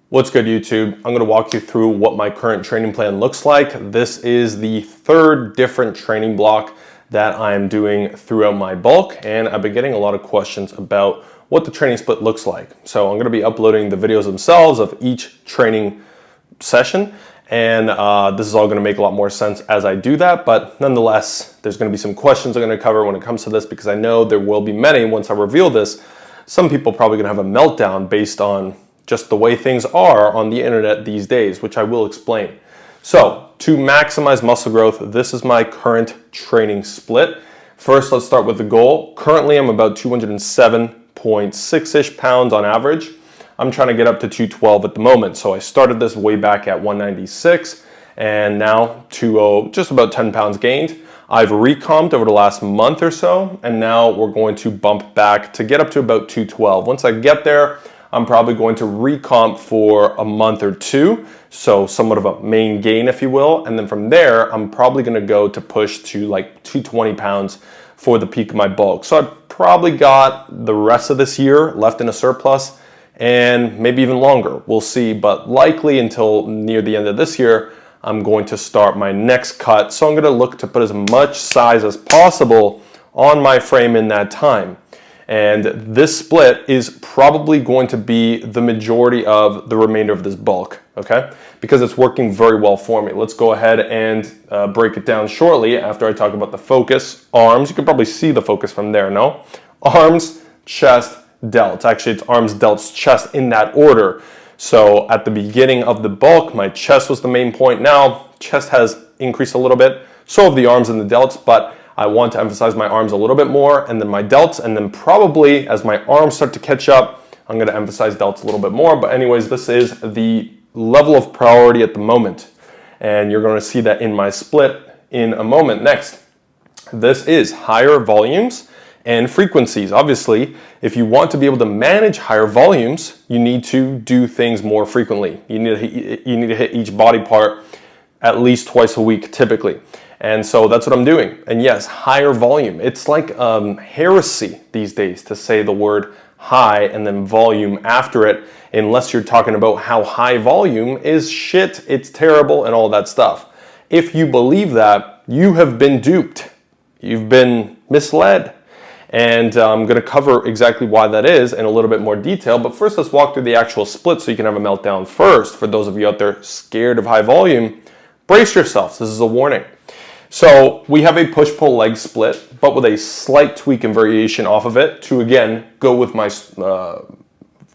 What's good, YouTube? I'm going to walk you through what my current training plan looks like. This is the third different training block that I'm doing throughout my bulk, and I've been getting a lot of questions about what the training split looks like. So I'm going to be uploading the videos themselves of each training session, and this is all going to make a lot more sense as I do that, but nonetheless, there's going to be some questions I'm going to cover when it comes to this, because I know there will be many once I reveal this. Some people are probably going to have a meltdown based on just the way things are on the internet these days, which I will explain. So to maximize muscle growth, this is my current training split. First, let's start with the goal. Currently, I'm about 207.6-ish pounds on average. I'm trying to get up to 212 at the moment. So I started this way back at 196 and now just about 10 pounds gained. I've recomped over the last month or so, and now we're going to bump back to get up to about 212. Once I get there, I'm probably going to recomp for a month or two, so somewhat of a main gain, if you will, and then from there, I'm probably going to go to push to like 220 pounds for the peak of my bulk. So I've probably got the rest of this year left in a surplus, and maybe even longer. We'll see, but likely until near the end of this year, I'm going to start my next cut. So I'm going to look to put as much size as possible on my frame in that time. And this split is probably going to be the majority of the remainder of this bulk, okay? Because it's working very well for me. Let's go ahead and break it down shortly after I talk about the focus. Arms, you can probably see the focus from there, no? Arms, chest, delts. Actually, it's arms, delts, chest in that order. So at the beginning of the bulk, my chest was the main point. Now, chest has increased a little bit. So have the arms and the delts, but I want to emphasize my arms a little bit more, and then my delts, and then probably as my arms start to catch up, I'm going to emphasize delts a little bit more. But anyways, this is the level of priority at the moment, and you're going to see that in my split in a moment. Next, this is higher volumes and frequencies. Obviously, if you want to be able to manage higher volumes, you need to do things more frequently. You need to hit each body part at least twice a week, typically. And so that's what I'm doing. And yes, higher volume. It's like heresy these days to say the word high and then volume after it, unless you're talking about how high volume is shit, it's terrible, and all that stuff. If you believe that, you have been duped. You've been misled. And I'm going to cover exactly why that is in a little bit more detail. But first, let's walk through the actual split so you can have a meltdown first. For those of you out there scared of high volume, brace yourselves. This is a warning. So we have a push-pull leg split, but with a slight tweak and variation off of it to, again, go with my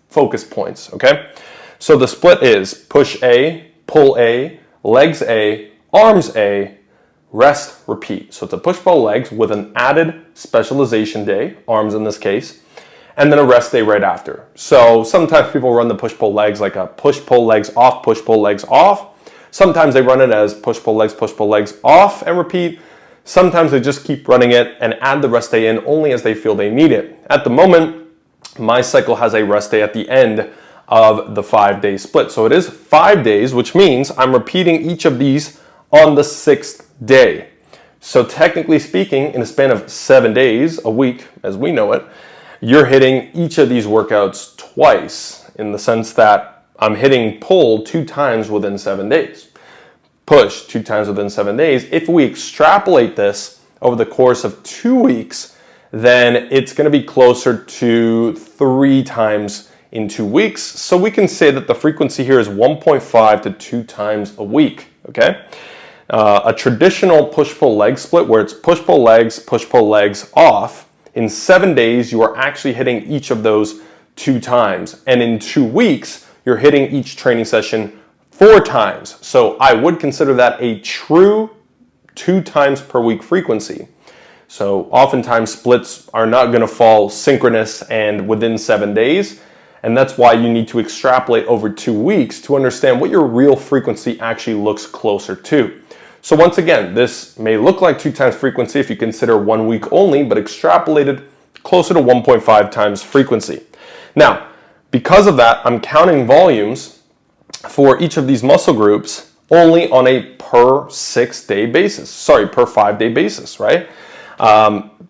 focus points, okay? So the split is push A, pull A, legs A, arms A, rest, repeat. So it's a push-pull legs with an added specialization day, arms in this case, and then a rest day right after. So sometimes people run the push-pull legs like a push-pull legs off, push-pull legs off. Sometimes they run it as push-pull legs off and repeat. Sometimes they just keep running it and add the rest day in only as they feel they need it. At the moment, my cycle has a rest day at the end of the 5-day split. So it is 5 days, which means I'm repeating each of these on the 6th day. So technically speaking, in a span of 7 days, a week as we know it, you're hitting each of these workouts twice, in the sense that I'm hitting pull 2 times within 7 days. Push 2 times within 7 days. If we extrapolate this over the course of 2 weeks, then it's going to be closer to 3 times in 2 weeks. So we can say that the frequency here is 1.5 to 2 times a week, okay? A traditional push-pull leg split where it's push-pull legs off, in 7 days, you are actually hitting each of those 2 times. And in 2 weeks, you're hitting each training session 4 times. So I would consider that a true 2 times per week frequency. So oftentimes splits are not going to fall synchronous and within 7 days. And that's why you need to extrapolate over 2 weeks to understand what your real frequency actually looks closer to. So once again, this may look like 2 times frequency if you consider 1 week only, but extrapolated closer to 1.5 times frequency. Now, because of that, I'm counting volumes for each of these muscle groups only on a per 6-day basis. Sorry, per 5-day basis, right?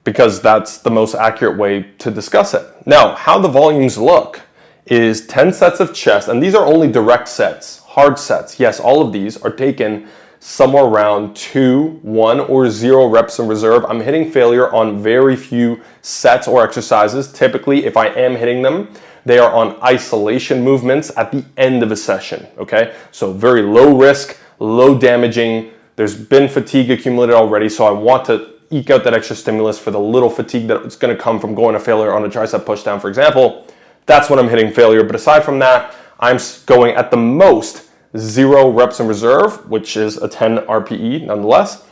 Because that's the most accurate way to discuss it. Now, how the volumes look is 10 sets of chest, and these are only direct sets, hard sets. Yes, all of these are taken somewhere around 2, 1, or 0 reps in reserve. I'm hitting failure on very few sets or exercises. Typically, if I am hitting them, they are on isolation movements at the end of a session, okay? So very low risk, low damaging. There's been fatigue accumulated already, so I want to eke out that extra stimulus for the little fatigue that's gonna come from going to failure on a tricep pushdown, for example. That's when I'm hitting failure. But aside from that, I'm going at the most 0 reps in reserve, which is a 10 RPE nonetheless.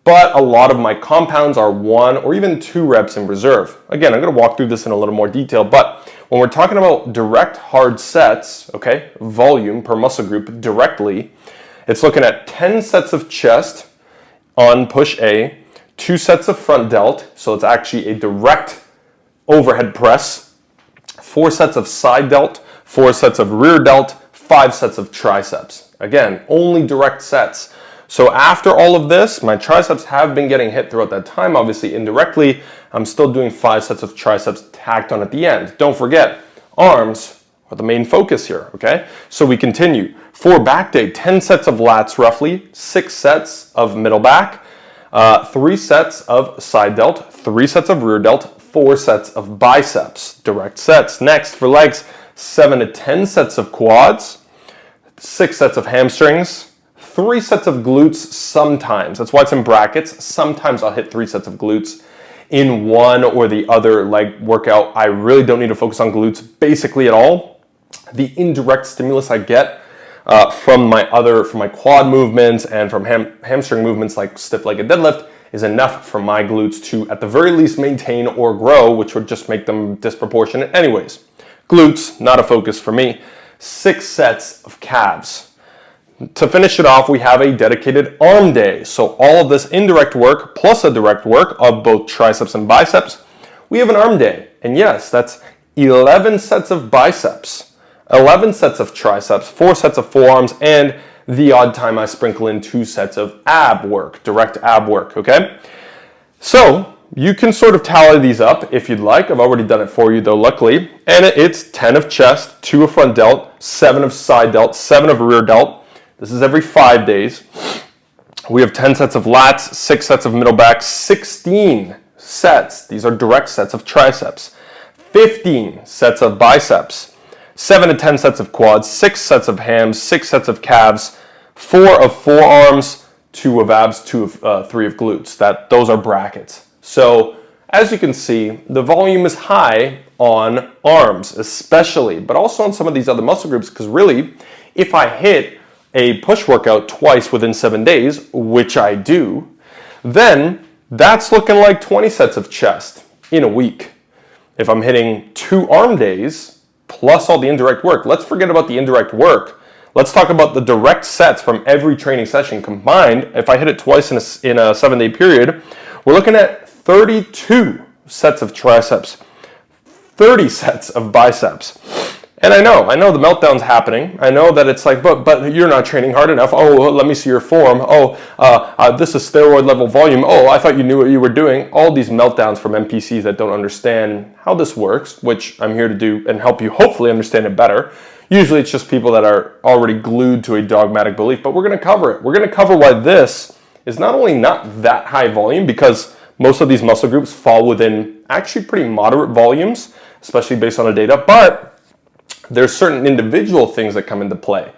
But a lot of my compounds are 1 or even 2 reps in reserve. Again, I'm gonna walk through this in a little more detail, but when we're talking about direct hard sets, okay, volume per muscle group directly, it's looking at 10 sets of chest on push A, 2 sets of front delt, so it's actually a direct overhead press, 4 sets of side delt, 4 sets of rear delt, 5 sets of triceps. Again, only direct sets. So after all of this, my triceps have been getting hit throughout that time, obviously indirectly. I'm still doing 5 sets of triceps tacked on at the end. Don't forget, arms are the main focus here, okay? So we continue. For back day, 10 sets of lats roughly, 6 sets of middle back, 3 sets of side delt, 3 sets of rear delt, 4 sets of biceps, direct sets. Next, for legs, 7 to 10 sets of quads, 6 sets of hamstrings, 3 sets of glutes sometimes. That's why it's in brackets. Sometimes I'll hit 3 sets of glutes in one or the other leg workout. I really don't need to focus on glutes basically at all. The indirect stimulus I get from my quad movements and from hamstring movements like stiff-legged deadlift is enough for my glutes to at the very least maintain or grow, which would just make them disproportionate anyways. Glutes, not a focus for me. 6 sets of calves. To finish it off, we have a dedicated arm day. So all of this indirect work plus a direct work of both triceps and biceps, we have an arm day. And yes, that's 11 sets of biceps, 11 sets of triceps, 4 sets of forearms, and the odd time I sprinkle in 2 sets of ab work, direct ab work, okay? So you can sort of tally these up if you'd like. I've already done it for you though, luckily. And it's 10 of chest, 2 of front delt, 7 of side delt, 7 of rear delt. This is every 5 days. We have 10 sets of lats, 6 sets of middle back, 16 sets. These are direct sets of triceps. 15 sets of biceps, 7 to 10 sets of quads, 6 sets of hams, 6 sets of calves, 4 of forearms, 2 of abs, 3 of glutes. Those are brackets. So as you can see, the volume is high on arms especially, but also on some of these other muscle groups, because really, if I hit a push workout twice within 7 days, which I do, then that's looking like 20 sets of chest in a week. If I'm hitting 2 arm days plus all the indirect work, let's forget about the indirect work. Let's talk about the direct sets from every training session combined. If I hit it twice in a 7-day period, we're looking at 32 sets of triceps, 30 sets of biceps. And I know the meltdown's happening. I know that it's like, but you're not training hard enough. Oh, let me see your form. Oh, this is steroid level volume. Oh, I thought you knew what you were doing. All these meltdowns from NPCs that don't understand how this works, which I'm here to do and help you hopefully understand it better. Usually it's just people that are already glued to a dogmatic belief, but we're going to cover it. We're going to cover why this is not only not that high volume, because most of these muscle groups fall within actually pretty moderate volumes, especially based on the data, but there's certain individual things that come into play.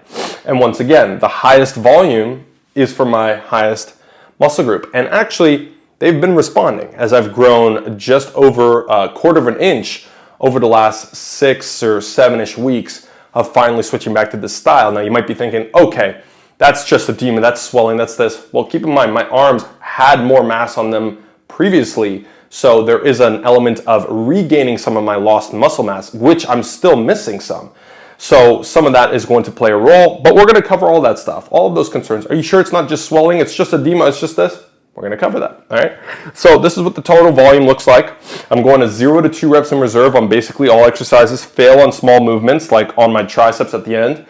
And once again, the highest volume is for my highest muscle group. And actually, they've been responding as I've grown just over a quarter of an inch over the last 6 or 7-ish weeks of finally switching back to this style. Now you might be thinking, okay, that's just edema, that's swelling, that's this. Well, keep in mind, my arms had more mass on them previously, so there is an element of regaining some of my lost muscle mass, which I'm still missing some. So some of that is going to play a role, but we're going to cover all that stuff, all of those concerns. Are you sure it's not just swelling, it's just edema, it's just this? We're going to cover that, all right? So this is what the total volume looks like. I'm going to 0 to 2 reps in reserve on basically all exercises, fail on small movements, like on my triceps at the end.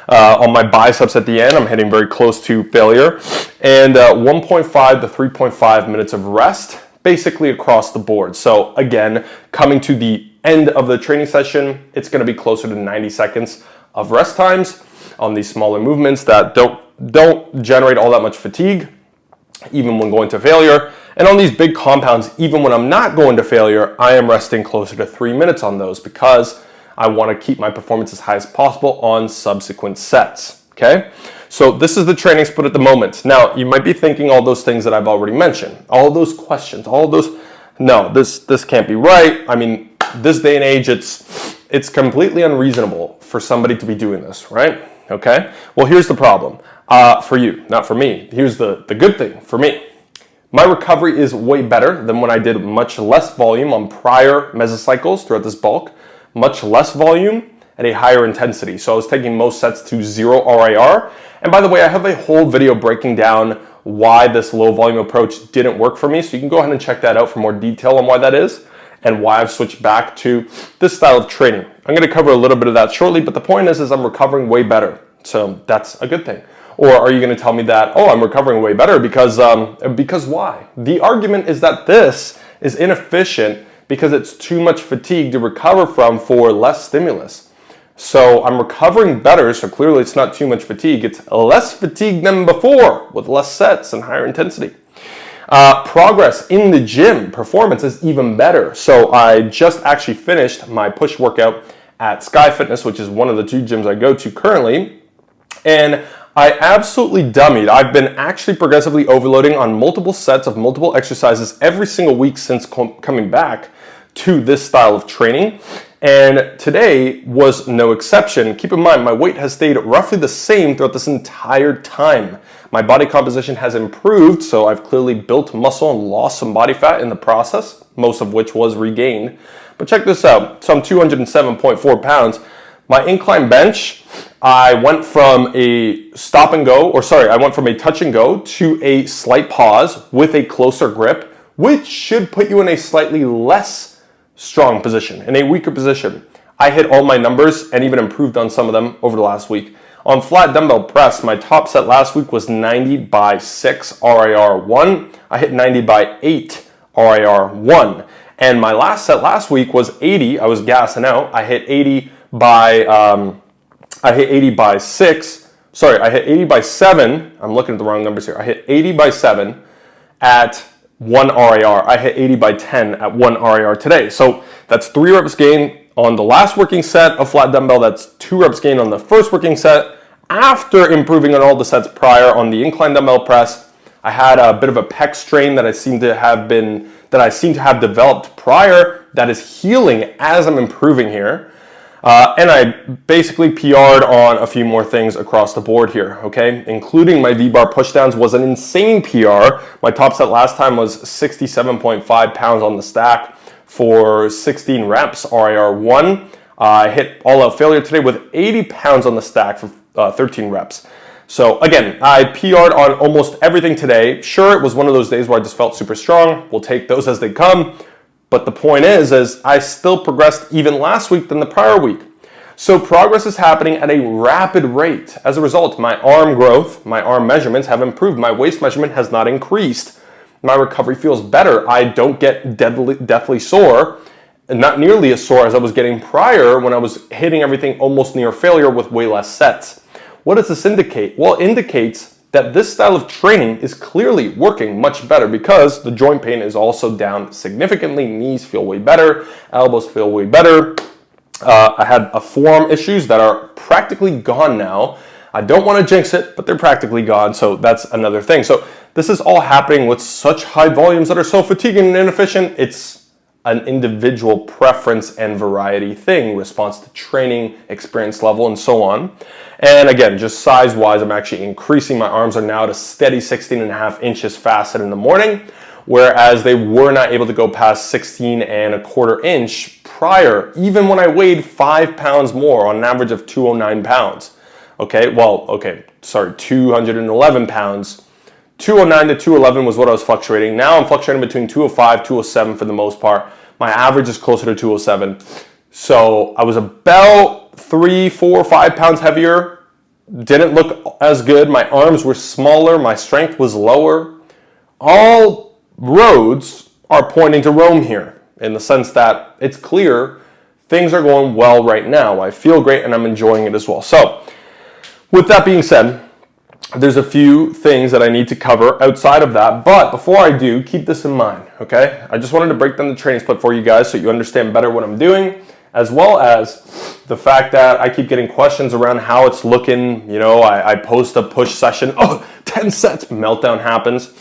On my biceps at the end, I'm hitting very close to failure. And 1.5 to 3.5 minutes of rest, basically across the board. So again, coming to the end of the training session, it's going to be closer to 90 seconds of rest times on these smaller movements that don't generate all that much fatigue, even when going to failure. And on these big compounds, even when I'm not going to failure, I am resting closer to 3 minutes on those because I want to keep my performance as high as possible on subsequent sets, okay? So this is the training split at the moment. Now, you might be thinking all those things that I've already mentioned, all those questions, all those, no, this can't be right. I mean, this day and age, it's completely unreasonable for somebody to be doing this, right? Okay? Well, here's the problem for you, not for me. Here's the good thing for me. My recovery is way better than when I did much less volume on prior mesocycles throughout this bulk, much less volume at a higher intensity. So I was taking most sets to 0 RIR. And by the way, I have a whole video breaking down why this low volume approach didn't work for me. So you can go ahead and check that out for more detail on why that is and why I've switched back to this style of training. I'm going to cover a little bit of that shortly, but the point is I'm recovering way better. So that's a good thing. Or are you going to tell me that, oh, I'm recovering way better because why? The argument is that this is inefficient because it's too much fatigue to recover from for less stimulus. So I'm recovering better, so clearly it's not too much fatigue. It's less fatigue than before with less sets and higher intensity. Progress in the gym, performance is even better. So I just actually finished my push workout at Sky Fitness, which is one of the 2 gyms I go to currently. And I absolutely dummied. I've been actually progressively overloading on multiple sets of multiple exercises every single week since coming back to this style of training. And today was no exception. Keep in mind, my weight has stayed roughly the same throughout this entire time. My body composition has improved, so I've clearly built muscle and lost some body fat in the process, most of which was regained. But check this out. So I'm 207.4 pounds. My incline bench, I went from a I went from a touch and go to a slight pause with a closer grip, which should put you in a slightly less strong position, in a weaker position. I hit all my numbers and even improved on some of them over the last week. On flat dumbbell press, my top set last week was 90 by 6 RIR 1. I hit 90 by 8 RIR 1. And my last set last week was 80. I was gassing out. I hit 80 by 6. Sorry, I hit 80 by 7. I'm looking at the wrong numbers here. I hit 80 by 7 at 1 RIR. I hit 80 by 10 at 1 RIR today. So that's 3 reps gain on the last working set of flat dumbbell. That's 2 reps gain on the first working set. After improving on all the sets prior on the incline dumbbell press, I had a bit of a pec strain that I seem to have developed prior that is healing as I'm improving here. And I basically PR'd on a few more things across the board here, okay? Including my V-bar pushdowns was an insane PR. My top set last time was 67.5 pounds on the stack for 16 reps, RIR 1. I hit all out failure today with 80 pounds on the stack for 13 reps. So again, I PR'd on almost everything today. Sure, it was one of those days where I just felt super strong. We'll take those as they come. But the point is I still progressed even last week than the prior week. So progress is happening at a rapid rate. As a result, my arm growth, my arm measurements have improved. My waist measurement has not increased. My recovery feels better. I don't get deathly sore, and not nearly as sore as I was getting prior when I was hitting everything almost near failure with way less sets. What does this indicate? Well, it indicates that this style of training is clearly working much better because the joint pain is also down significantly. Knees feel way better, elbows feel way better. I had forearm issues that are practically gone now. I don't want to jinx it, but they're practically gone, so that's another thing. So this is all happening with such high volumes that are so fatiguing and inefficient. It's an individual preference and variety thing, response to training, experience level, and so on. And again, just size-wise, I'm actually increasing. My arms are now at a steady 16.5 inches fasted in the morning, whereas they were not able to go past 16.25 inch prior, even when I weighed 5 pounds more on an average of 209 pounds. 211 pounds. 209 to 211 was what I was fluctuating. Now I'm fluctuating between 205, 207 for the most part. My average is closer to 207. So I was about 3, 4, 5 pounds heavier. Didn't look as good. My arms were smaller. My strength was lower. All roads are pointing to Rome here in the sense that it's clear things are going well right now. I feel great and I'm enjoying it as well. So with that being said, there's a few things that I need to cover outside of that, but before I do, keep this in mind, okay? I just wanted to break down the training split for you guys so you understand better what I'm doing, as well as the fact that I keep getting questions around how it's looking. You know, I post a push session, 10 sets, meltdown happens.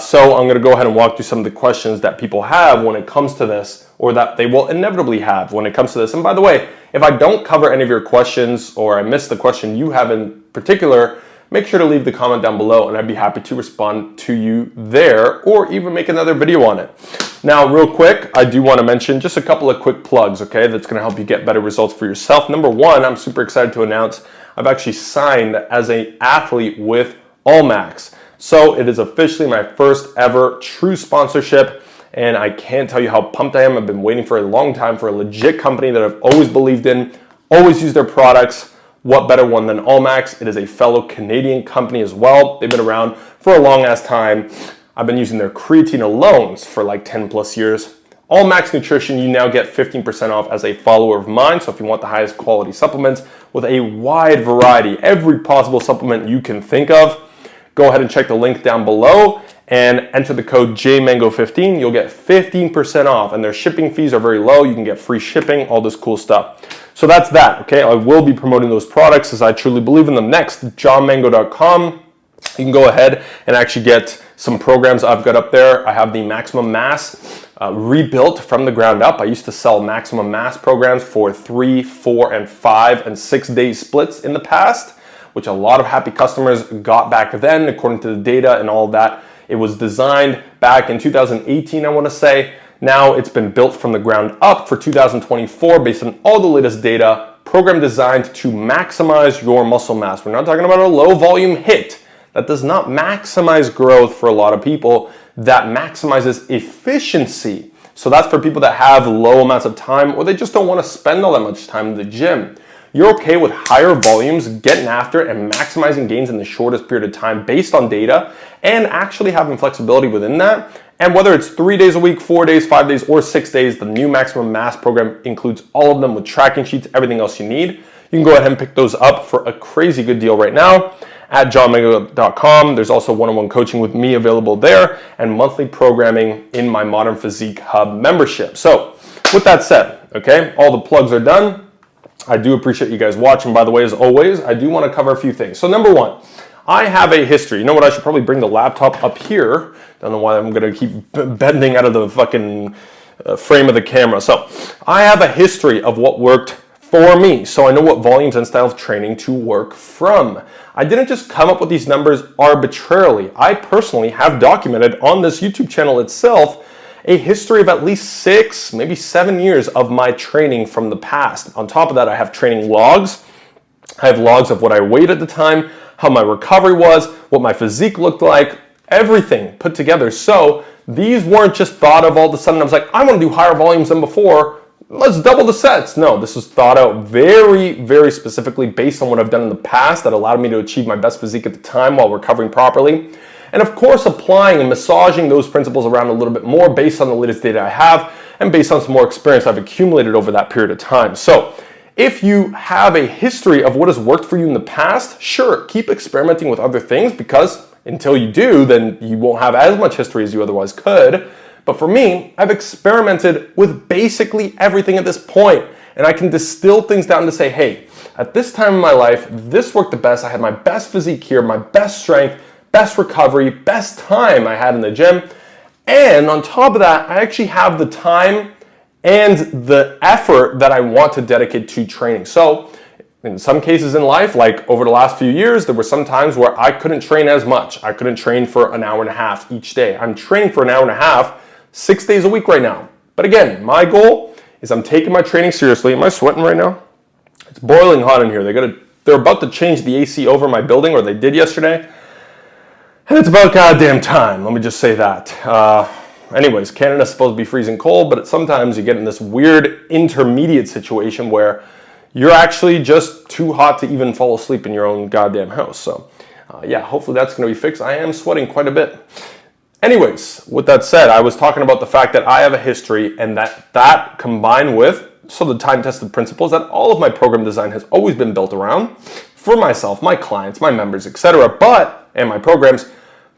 So I'm gonna go ahead and walk through some of the questions that people have when it comes to this, or that they will inevitably have when it comes to this. And by the way, if I don't cover any of your questions or I miss the question you have in particular, make sure to leave the comment down below and I'd be happy to respond to you there or even make another video on it. Now, real quick, I do want to mention just a couple of quick plugs, okay, that's going to help you get better results for yourself. Number one, I'm super excited to announce I've actually signed as an athlete with AllMax. So it is officially my first ever true sponsorship, and I can't tell you how pumped I am. I've been waiting for a long time for a legit company that I've always believed in, always used their products. What better one than AllMax? It is a fellow Canadian company as well. They've been around for a long ass time. I've been using their creatine alone for like 10 plus years. AllMax Nutrition, you now get 15% off as a follower of mine. So if you want the highest quality supplements with a wide variety, every possible supplement you can think of, go ahead and check the link down below and enter the code JMango15. You'll get 15% off, and their shipping fees are very low. You can get free shipping, all this cool stuff. So that's that, okay? I will be promoting those products as I truly believe in them. Next, johnmango.com. You can go ahead and actually get some programs I've got up there. I have the Maximum Mass rebuilt from the ground up. I used to sell Maximum Mass programs for 3, 4, and 5 and 6 day splits in the past, which a lot of happy customers got back then, according to the data and all of that. It was designed back in 2018, I want to say. Now it's been built from the ground up for 2024 based on all the latest data, program designed to maximize your muscle mass. We're not talking about a low volume hit. That does not maximize growth for a lot of people. That maximizes efficiency. So that's for people that have low amounts of time or they just don't want to spend all that much time in the gym. You're okay with higher volumes, getting after it and maximizing gains in the shortest period of time based on data and actually having flexibility within that. And whether it's 3 days a week, 4 days, 5 days, or 6 days, the new Maximum Mass program includes all of them with tracking sheets, everything else you need. You can go ahead and pick those up for a crazy good deal right now at johnmango.com. There's also one-on-one coaching with me available there and monthly programming in my Modern Physique Hub membership. So with that said, okay, all the plugs are done. I do appreciate you guys watching. By the way, as always, I do want to cover a few things. So number one, I have a history. You know what? I should probably bring the laptop up here. Don't know why I'm going to keep bending out of the fucking frame of the camera. So I have a history of what worked for me. So I know what volumes and style of training to work from. I didn't just come up with these numbers arbitrarily. I personally have documented on this YouTube channel itself a history of at least 6, maybe 7 years of my training from the past. On top of that, I have training logs. I have logs of what I weighed at the time, how my recovery was, what my physique looked like, everything put together. So these weren't just thought of all of a sudden. I was like, I want to do higher volumes than before. Let's double the sets. No, this was thought out very, very specifically based on what I've done in the past that allowed me to achieve my best physique at the time while recovering properly. And of course, applying and massaging those principles around a little bit more based on the latest data I have and based on some more experience I've accumulated over that period of time. So if you have a history of what has worked for you in the past, sure, keep experimenting with other things because until you do, then you won't have as much history as you otherwise could. But for me, I've experimented with basically everything at this point, and I can distill things down to say, hey, at this time in my life, this worked the best. I had my best physique here, my best strength, best recovery, best time I had in the gym. And on top of that, I actually have the time and the effort that I want to dedicate to training. So in some cases in life, like over the last few years, there were some times where I couldn't train as much. I couldn't train for an hour and a half each day. I'm training for an hour and a half, 6 days a week right now. But again, my goal is I'm taking my training seriously. Am I sweating right now? It's boiling hot in here. They're about to change the AC over my building, or they did yesterday. And it's about goddamn time, let me just say that. Anyways, Canada's supposed to be freezing cold, but sometimes you get in this weird intermediate situation where you're actually just too hot to even fall asleep in your own goddamn house. So yeah, hopefully that's going to be fixed. I am sweating quite a bit. Anyways, with that said, I was talking about the fact that I have a history and that combined with so the time-tested principles that all of my program design has always been built around for myself, my clients, my members, etc., and my programs,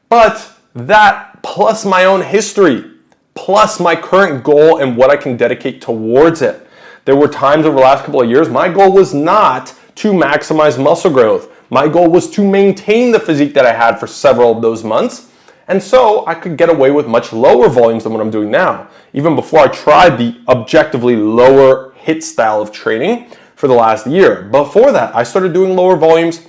but that plus my own history, plus my current goal and what I can dedicate towards it. There were times over the last couple of years, my goal was not to maximize muscle growth. My goal was to maintain the physique that I had for several of those months. And so I could get away with much lower volumes than what I'm doing now. Even before I tried the objectively lower HIIT style of training for the last year. Before that, I started doing lower volumes.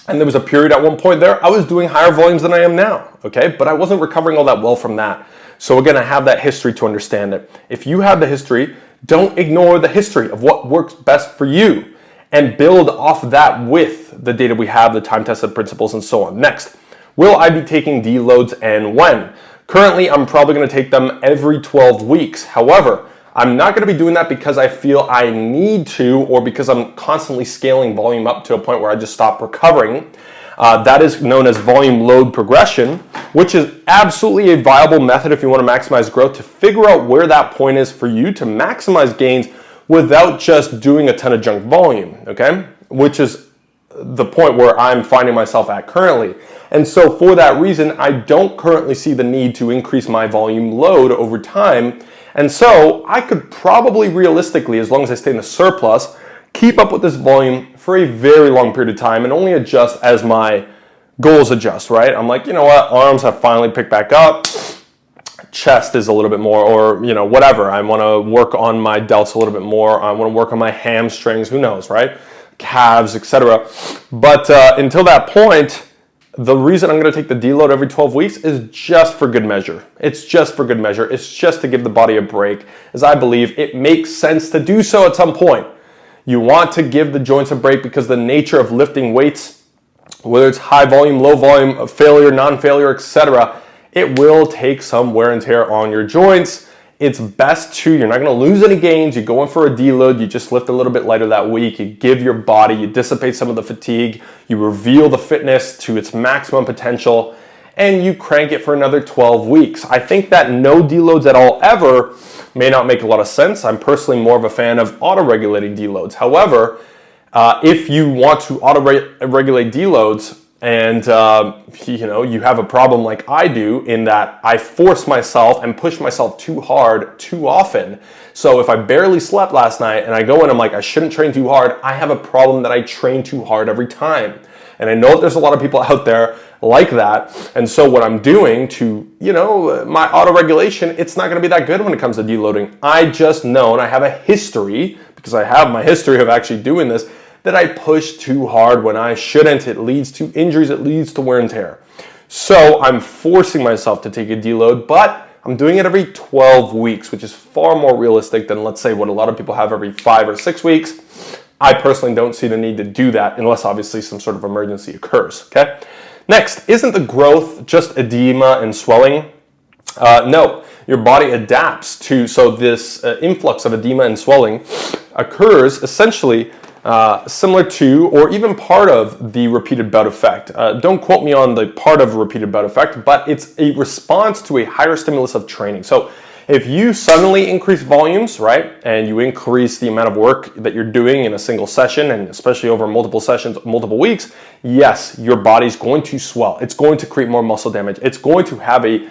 And there was a period at one point there, I was doing higher volumes than I am now, okay? But I wasn't recovering all that well from that. So again, I have that history to understand it. If you have the history, don't ignore the history of what works best for you and build off that with the data we have, the time-tested principles, and so on. Next, will I be taking deloads and when? Currently, I'm probably gonna take them every 12 weeks. However, I'm not gonna be doing that because I feel I need to or because I'm constantly scaling volume up to a point where I just stop recovering. That is known as volume load progression, which is absolutely a viable method if you want to maximize growth to figure out where that point is for you to maximize gains without just doing a ton of junk volume, okay? Which is the point where I'm finding myself at currently. And so for that reason, I don't currently see the need to increase my volume load over time. And so I could probably realistically, as long as I stay in the surplus, keep up with this volume for a very long period of time and only adjust as my goals adjust, right? I'm like, you know what, arms have finally picked back up, chest is a little bit more, or you know, whatever. I want to work on my delts a little bit more. I want to work on my hamstrings, who knows, right? Calves, etc. But until that point, the reason I'm going to take the deload every 12 weeks is just for good measure. It's just for good measure. It's just to give the body a break, as I believe it makes sense to do so at some point. You want to give the joints a break because the nature of lifting weights, whether it's high volume, low volume, failure, non-failure, etc., it will take some wear and tear on your joints. It's best to, you're not going to lose any gains. You go in for a deload, you just lift a little bit lighter that week, you give your body, you dissipate some of the fatigue, you reveal the fitness to its maximum potential, and you crank it for another 12 weeks. I think that no deloads at all ever may not make a lot of sense. I'm personally more of a fan of auto-regulating deloads. However, if you want to auto-regulate deloads and you have a problem like I do in that I force myself and push myself too hard too often. So if I barely slept last night and I go in, I'm like, I shouldn't train too hard. I have a problem that I train too hard every time. And I know that there's a lot of people out there like that. And so what I'm doing to, my auto-regulation, it's not going to be that good when it comes to deloading. I just know, and I have a history, because I have my history of actually doing this, that I push too hard when I shouldn't. It leads to injuries, it leads to wear and tear. So I'm forcing myself to take a deload, but I'm doing it every 12 weeks, which is far more realistic than, let's say, what a lot of people have every 5 or 6 weeks. I personally don't see the need to do that unless obviously some sort of emergency occurs, okay? Next, isn't the growth just edema and swelling? No, your body adapts to, so this influx of edema and swelling occurs essentially similar to or even part of the repeated bout effect. Don't quote me on the part of repeated bout effect, but it's a response to a higher stimulus of training. So if you suddenly increase volumes, right, and you increase the amount of work that you're doing in a single session, and especially over multiple sessions, multiple weeks, yes, your body's going to swell. It's going to create more muscle damage. It's going to have a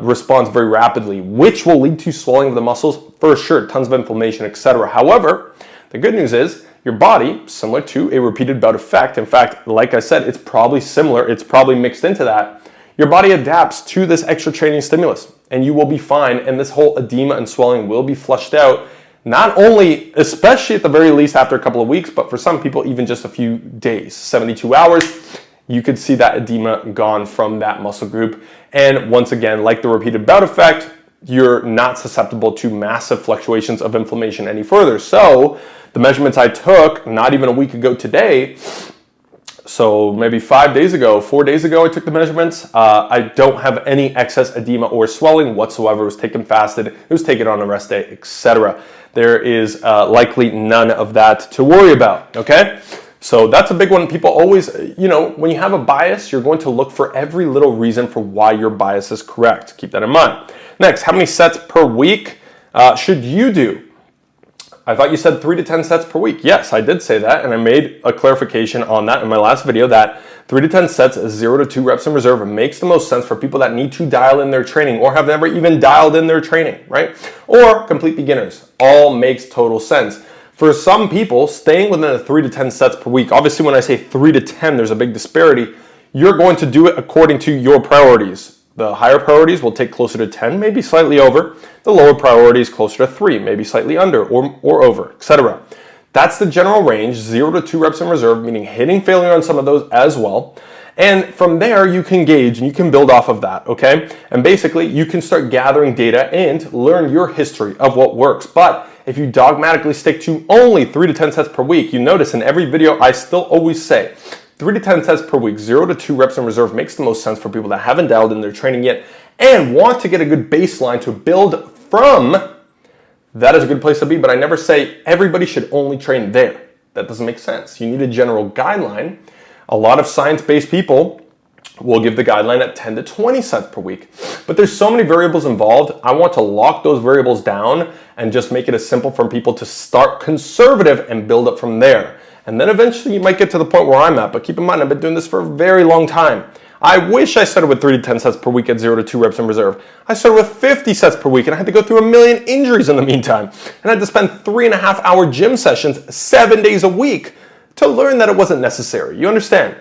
response very rapidly, which will lead to swelling of the muscles for sure, tons of inflammation, etc. However, the good news is your body, similar to a repeated bout effect, in fact, like I said, it's probably similar, it's probably mixed into that, your body adapts to this extra training stimulus and you will be fine, and this whole edema and swelling will be flushed out, not only, especially at the very least after a couple of weeks, but for some people even just a few days, 72 hours, you could see that edema gone from that muscle group. And once again, like the repeated bout effect, you're not susceptible to massive fluctuations of inflammation any further. So the measurements I took not even a week ago today, so maybe 5 days ago, 4 days ago, I took the measurements. I don't have any excess edema or swelling whatsoever. It was taken fasted, it was taken on a rest day, etc. There is likely none of that to worry about, okay? So that's a big one. People always, when you have a bias, you're going to look for every little reason for why your bias is correct. Keep that in mind. Next, how many sets per week should you do? I thought you said 3 to 10 sets per week. Yes, I did say that, and I made a clarification on that in my last video that 3 to 10 sets, 0 to 2 reps in reserve makes the most sense for people that need to dial in their training or have never even dialed in their training, right? Or complete beginners. All makes total sense. For some people, staying within the 3 to 10 sets per week, obviously when I say 3 to 10, there's a big disparity. You're going to do it according to your priorities. The higher priorities will take closer to 10, maybe slightly over. The lower priorities closer to 3, maybe slightly under or over, etc. That's the general range, 0 to 2 reps in reserve, meaning hitting failure on some of those as well. And from there, you can gauge and you can build off of that, okay? And basically, you can start gathering data and learn your history of what works. But if you dogmatically stick to only 3 to 10 sets per week, you notice in every video, I still always say 3 to 10 sets per week, 0 to 2 reps in reserve makes the most sense for people that haven't dialed in their training yet and want to get a good baseline to build from. That is a good place to be, but I never say everybody should only train there. That doesn't make sense. You need a general guideline. A lot of science-based people will give the guideline at 10 to 20 sets per week. But there's so many variables involved. I want to lock those variables down and just make it as simple for people to start conservative and build up from there. And then eventually you might get to the point where I'm at. But keep in mind, I've been doing this for a very long time. I wish I started with 3 to 10 sets per week at 0 to 2 reps in reserve. I started with 50 sets per week and I had to go through a million injuries in the meantime. And I had to spend 3.5-hour gym sessions 7 days a week to learn that it wasn't necessary. You understand?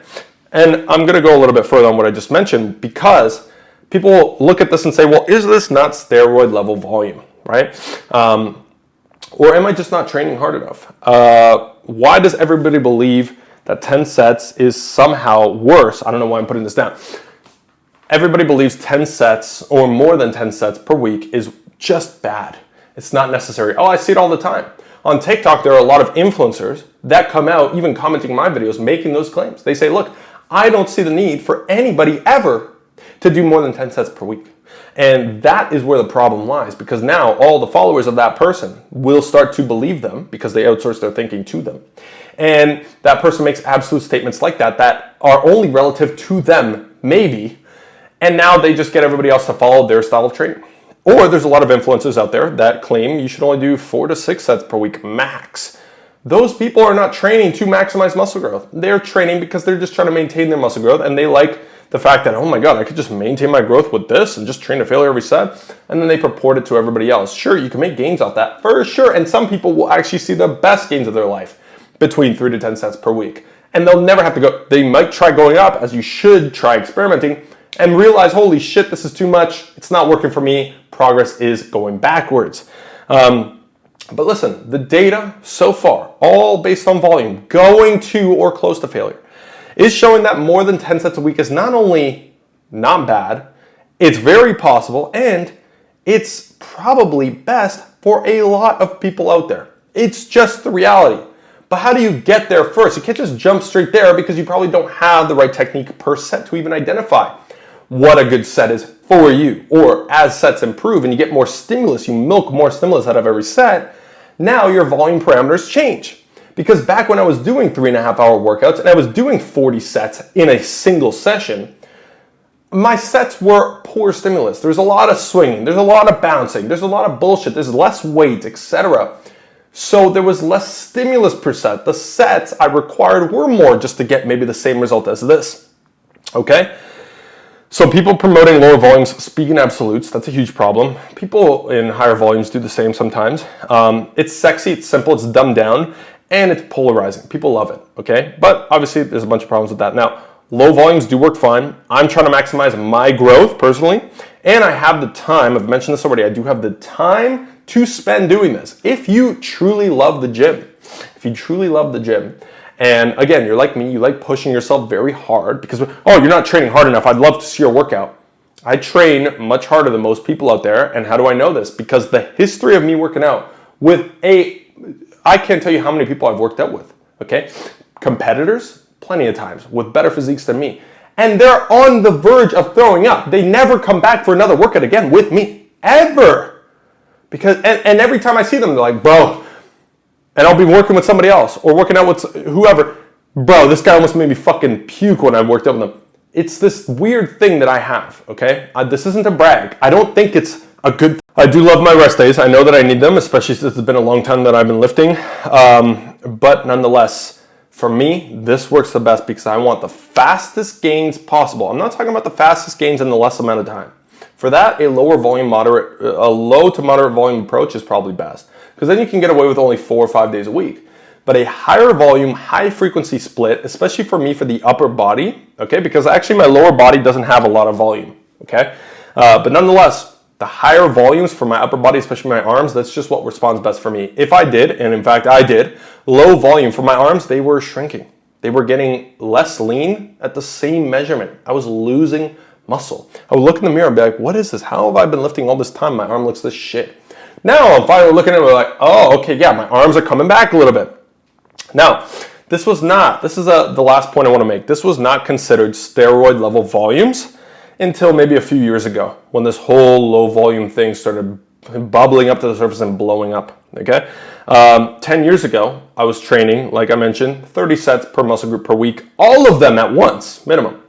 And I'm going to go a little bit further on what I just mentioned because people look at this and say, well, is this not steroid level volume, right? Or am I just not training hard enough? Why does everybody believe that 10 sets is somehow worse? I don't know why I'm putting this down. Everybody believes 10 sets or more than 10 sets per week is just bad. It's not necessary. Oh, I see it all the time. On TikTok, there are a lot of influencers that come out, even commenting my videos, making those claims. They say, look, I don't see the need for anybody ever to do more than 10 sets per week. And that is where the problem lies, because now all the followers of that person will start to believe them because they outsource their thinking to them. And that person makes absolute statements like that that are only relative to them, maybe. And now they just get everybody else to follow their style of training. Or there's a lot of influencers out there that claim you should only do 4 to 6 sets per week max. Those people are not training to maximize muscle growth. They're training because they're just trying to maintain their muscle growth, and they like the fact that, oh my God, I could just maintain my growth with this and just train to failure every set, and then they purport it to everybody else. Sure, you can make gains off that, for sure, and some people will actually see the best gains of their life between 3 to 10 sets per week. And they'll never have to go, they might try going up, as you should try experimenting, and realize, holy shit, this is too much, it's not working for me, progress is going backwards. But listen, the data so far, all based on volume, going to or close to failure, is showing that more than 10 sets a week is not only not bad, it's very possible, and it's probably best for a lot of people out there. It's just the reality. But how do you get there first? You can't just jump straight there because you probably don't have the right technique per set to even identify what a good set is for you. Or as sets improve and you get more stimulus, you milk more stimulus out of every set, now your volume parameters change. Because back when I was doing 3.5-hour workouts and I was doing 40 sets in a single session, my sets were poor stimulus. There's a lot of swinging, there's a lot of bouncing, there's a lot of bullshit, there's less weight, etc. So there was less stimulus per set. The sets I required were more just to get maybe the same result as this. Okay? So people promoting lower volumes speak in absolutes. That's a huge problem. People in higher volumes do the same sometimes. It's sexy, it's simple, it's dumbed down, and it's polarizing. People love it, okay? But obviously there's a bunch of problems with that. Now, low volumes do work fine. I'm trying to maximize my growth personally, and I have the time. I've mentioned this already. I do have the time to spend doing this. If you truly love the gym, and again, you're like me, you like pushing yourself very hard because, oh, you're not training hard enough. I'd love to see your workout. I train much harder than most people out there. And how do I know this? Because the history of me working out with I can't tell you how many people I've worked out with, okay? Competitors, plenty of times, with better physiques than me. And they're on the verge of throwing up. They never come back for another workout again with me, ever. Because, and every time I see them, they're like, bro, and I'll be working with somebody else or working out with whoever. Bro, this guy almost made me fucking puke when I worked out with them. It's this weird thing that I have, okay? This isn't a brag. I don't think it's a good I do love my rest days. I know that I need them, especially since it's been a long time that I've been lifting. But nonetheless, for me, this works the best because I want the fastest gains possible. I'm not talking about the fastest gains in the less amount of time. For that, a low to moderate volume approach is probably best, because then you can get away with only 4 or 5 days a week. But a higher volume, high frequency split, especially for me for the upper body, okay, because actually my lower body doesn't have a lot of volume, okay? But nonetheless, the higher volumes for my upper body, especially my arms, that's just what responds best for me. If I did, and in fact I did, low volume for my arms, they were shrinking. They were getting less lean at the same measurement. I was losing muscle. I would look in the mirror and be like, what is this? How have I been lifting all this time? My arm looks this shit. Now I'm finally looking at it like, oh, okay, yeah, my arms are coming back a little bit. Now, this is the last point I want to make. This was not considered steroid level volumes until maybe a few years ago, when this whole low volume thing started bubbling up to the surface and blowing up, okay? 10 years ago, I was training, like I mentioned, 30 sets per muscle group per week, all of them at once, minimum.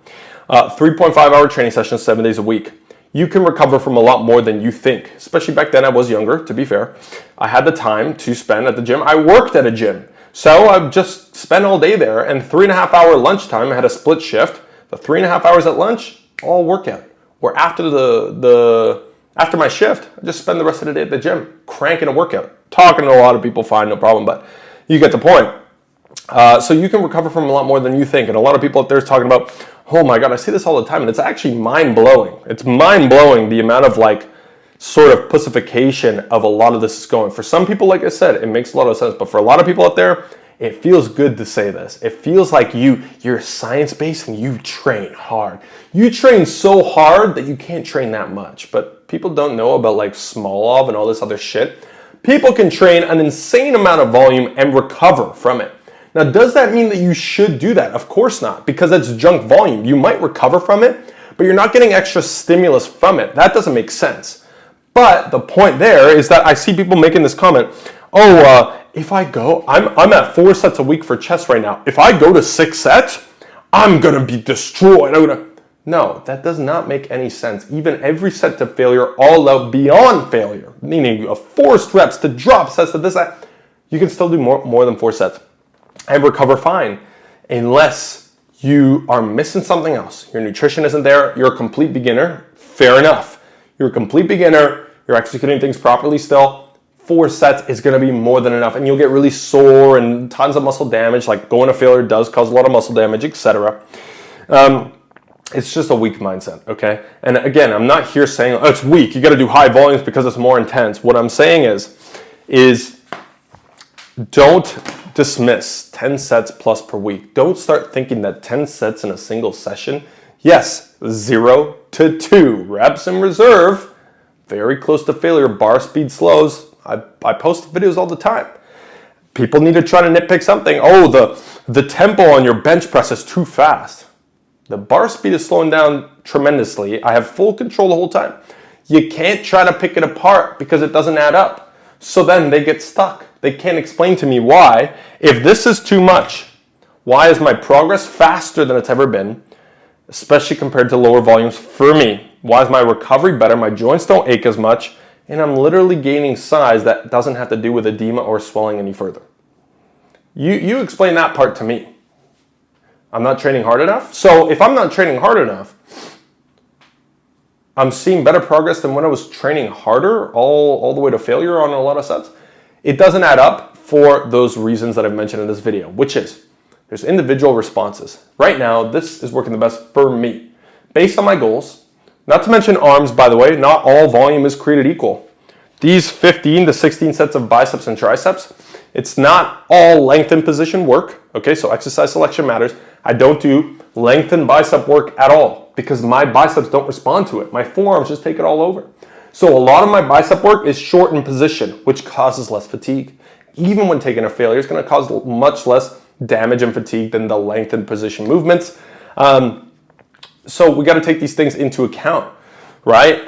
3.5 hour training sessions, 7 days a week. You can recover from a lot more than you think, especially back then I was younger, to be fair. I had the time to spend at the gym. I worked at a gym. So I just spent all day there, and 3.5 hour lunchtime, I had a split shift. The 3.5 hours at lunch, all workout. Or after after my shift, I just spend the rest of the day at the gym, cranking a workout. Talking to a lot of people, fine, no problem, but you get the point. So you can recover from a lot more than you think. And a lot of people out there is talking about, oh my God, I see this all the time, and it's actually mind-blowing. It's mind-blowing the amount of sort of pussification of a lot of this is going. For some people, like I said, it makes a lot of sense. But for a lot of people out there, it feels good to say this. It feels like you're science-based and you train hard. You train so hard that you can't train that much. But people don't know about Smolov and all this other shit. People can train an insane amount of volume and recover from it. Now, does that mean that you should do that? Of course not, because that's junk volume. You might recover from it, but you're not getting extra stimulus from it. That doesn't make sense. But the point there is that I see people making this comment, if I go, I'm at 4 sets a week for chest right now. If I go to 6 sets, I'm going to be destroyed. No, that does not make any sense. Even every set to failure, all out beyond failure, meaning a forced reps to drop sets to this, that, you can still do more than 4 sets and recover fine, unless you are missing something else. Your nutrition isn't there. You're a complete beginner. Fair enough. You're a complete beginner, you're executing things properly still, 4 sets is going to be more than enough, and you'll get really sore and tons of muscle damage, like going to failure does cause a lot of muscle damage, etc. It's just a weak mindset, okay? And again, I'm not here saying, oh, it's weak, you got to do high volumes because it's more intense. What I'm saying is don't dismiss 10 sets plus per week. Don't start thinking that 10 sets in a single session, yes, 0 to 2 reps in reserve, very close to failure, bar speed slows. I post videos all the time. People need to try to nitpick something. Oh, the tempo on your bench press is too fast. The bar speed is slowing down tremendously. I have full control the whole time. You can't try to pick it apart because it doesn't add up. So then they get stuck. They can't explain to me why. If this is too much, why is my progress faster than it's ever been, especially compared to lower volumes for me? Why is my recovery better? My joints don't ache as much, and I'm literally gaining size that doesn't have to do with edema or swelling any further. You explain that part to me. I'm not training hard enough? So if I'm not training hard enough, I'm seeing better progress than when I was training harder all the way to failure on a lot of sets. It doesn't add up for those reasons that I've mentioned in this video, which is there's individual responses. Right now, this is working the best for me based on my goals. Not to mention arms, by the way, not all volume is created equal. These 15 to 16 sets of biceps and triceps, it's not all lengthened position work. Okay, so exercise selection matters. I don't do lengthened bicep work at all because my biceps don't respond to it. My forearms just take it all over. So a lot of my bicep work is short in position, which causes less fatigue. Even when taking a failure, it's going to cause much less damage and fatigue than the lengthened position movements. So we got to take these things into account, right?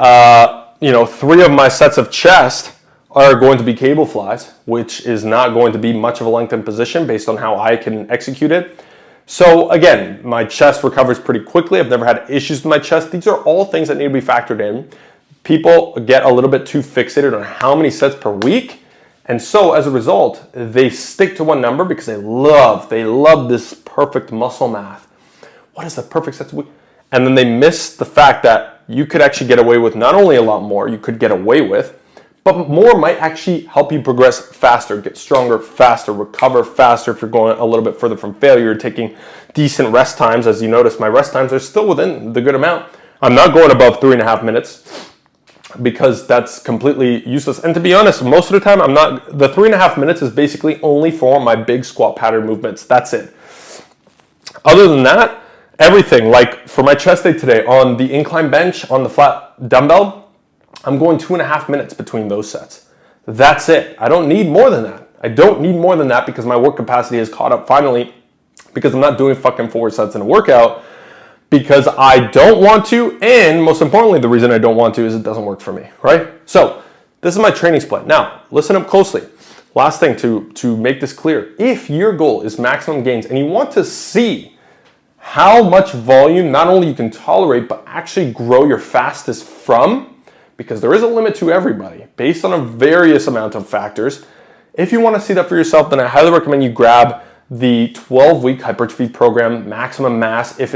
3 of my sets of chest are going to be cable flies, which is not going to be much of a lengthened position based on how I can execute it. So again, my chest recovers pretty quickly. I've never had issues with my chest. These are all things that need to be factored in. people get a little bit too fixated on how many sets per week. And so as a result, they stick to one number because they love this perfect muscle math. What is the perfect sets a week? And then they miss the fact that you could actually get away with not only a lot more you could get away with, but more might actually help you progress faster, get stronger faster, recover faster if you're going a little bit further from failure, you're taking decent rest times. As you notice, my rest times are still within the good amount. I'm not going above 3.5 minutes because that's completely useless. And to be honest, most of the time the 3.5 minutes is basically only for my big squat pattern movements. That's it. Other than that, everything, like for my chest day today, on the incline bench, on the flat dumbbell, I'm going 2.5 minutes between those sets. That's it. I don't need more than that. I don't need more than that because my work capacity has caught up finally, because I'm not doing fucking 4 sets in a workout because I don't want to, and most importantly, the reason I don't want to is it doesn't work for me, right? So this is my training split. Now, listen up closely. Last thing to make this clear. If your goal is maximum gains and you want to see how much volume not only you can tolerate, but actually grow your fastest from, because there is a limit to everybody based on a various amount of factors. If you want to see that for yourself, then I highly recommend you grab the 12-week hypertrophy program, Maximum Mass. If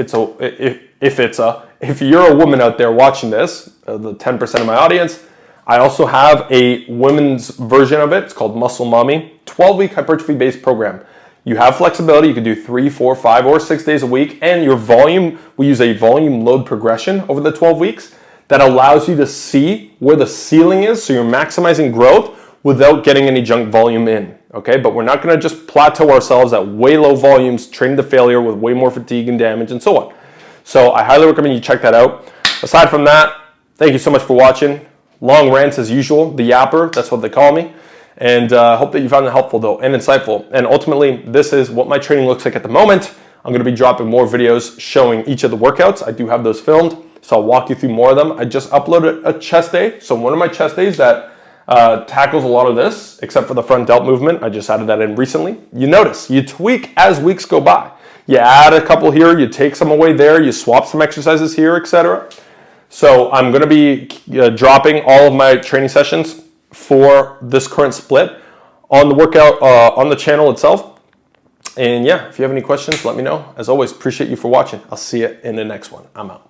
you're a woman out there watching this, the 10% of my audience, I also have a women's version of it. It's called Muscle Mommy, 12-week hypertrophy-based program. You have flexibility. You can do 3, 4, 5, or 6 days a week, and your volume, we use a volume load progression over the 12 weeks. That allows you to see where the ceiling is, so you're maximizing growth without getting any junk volume in, okay? But we're not gonna just plateau ourselves at way low volumes, train to failure with way more fatigue and damage and so on. So I highly recommend you check that out. Aside from that, thank you so much for watching. Long rants as usual, the yapper, that's what they call me. And hope that you found it helpful though, and insightful. And ultimately, this is what my training looks like at the moment. I'm gonna be dropping more videos showing each of the workouts. I do have those filmed. So I'll walk you through more of them. I just uploaded a chest day. So one of my chest days that tackles a lot of this, except for the front delt movement. I just added that in recently. You notice, you tweak as weeks go by. You add a couple here, you take some away there, you swap some exercises here, etc. So I'm gonna be dropping all of my training sessions for this current split on the workout, on the channel itself. And yeah, if you have any questions, let me know. As always, appreciate you for watching. I'll see you in the next one. I'm out.